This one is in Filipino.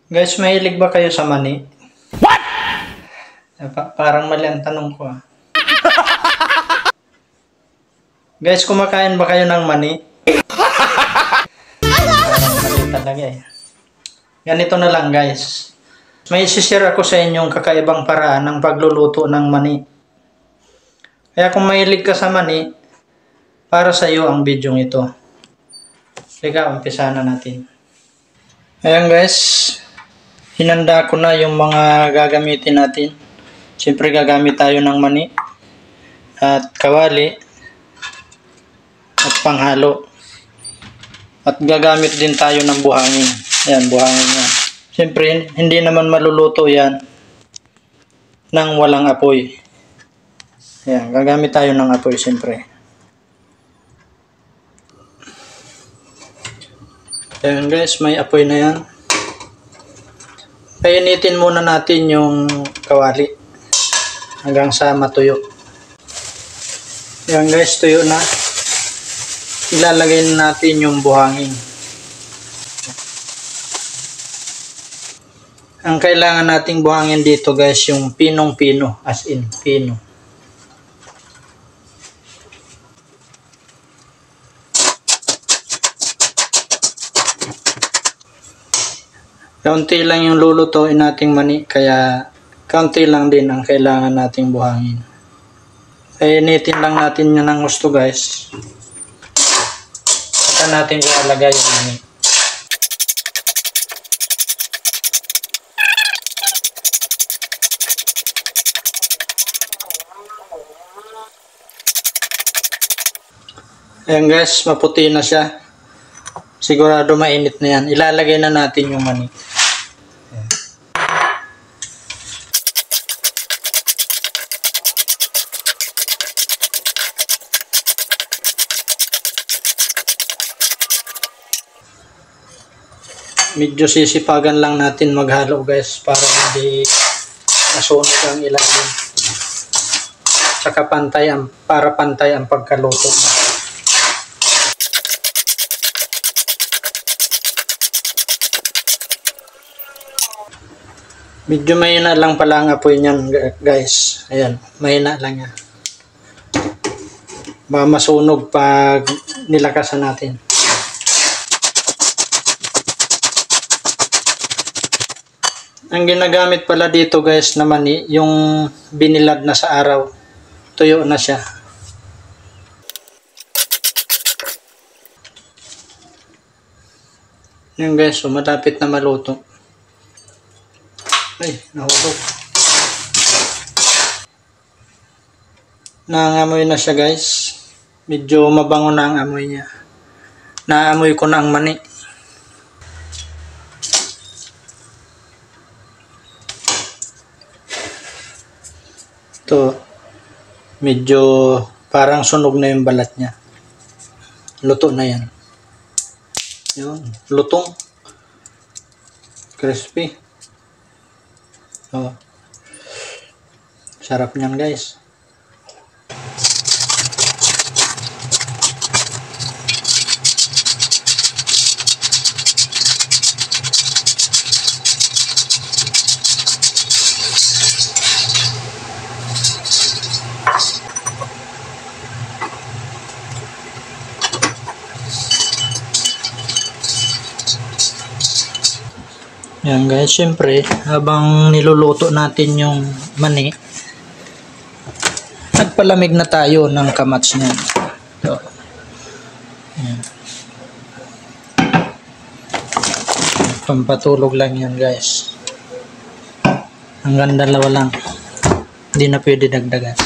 Guys, mahilig ba kayo sa mani? What? Parang mali ang tanong ko ah. Guys, kumakain ba kayo ng mani? Parang mali talaga eh. Ganito na lang guys. May isishare ako sa inyong kakaibang paraan ng pagluluto ng mani. Kaya kung mahilig ka sa mani, para sa iyo ang video ito. Teka, umpisa na natin. Ayan guys, hinanda ko na yung mga gagamitin natin. Siyempre gagamit tayo ng mani at kawali at panghalo. At gagamit din tayo ng buhangin. Ayan, buhangin yan. Siyempre, hindi naman maluluto yan nang walang apoy. Ayan, gagamit tayo ng apoy siyempre. Ayan guys, may apoy na yan. Painitin muna natin yung kawali hanggang sa matuyo. Ayan guys, tuyo na. Ilalagay natin yung buhangin. Ang kailangan nating buhangin dito guys, yung pinong-pino, as in pino. Kaunti lang yung lulutuin nating mani, kaya kaunti lang din ang kailangan nating buhangin. Painitin lang natin yun ng gusto guys. Saka natin ilalagay yung mani. Ayan guys, maputi na siya. Sigurado mainit na yan. Ilalagay na natin yung mani. Medyo sisipagan lang natin maghalo guys para hindi masunog ang ilalim. Saka para pantay ang pagkaluto. Medyo mahina lang pala ang apoy niyan guys. Ayan, mahina lang yan. Baka masunog pag nilakasan natin. Ang ginagamit pala dito guys na mani, yung binilad na sa araw. Tuyo na siya. Yan guys, so malapit na maluto. Ay, nahulog. Nangangamoy na siya guys. Medyo mabango na ang amoy niya. Naamoy ko na ang mani. Ito, medyo parang sunog na yung balat niya. Luto na yan. Yun, lutong. Crispy. Oh. Sarap niyan guys. Yan guys, syempre habang niluluto natin yung mani, nagpalamig na tayo ng kamats niya. So, yan. Pampatulog lang yan guys. Hanggang 2 lang. Hindi na pwede dagdagan.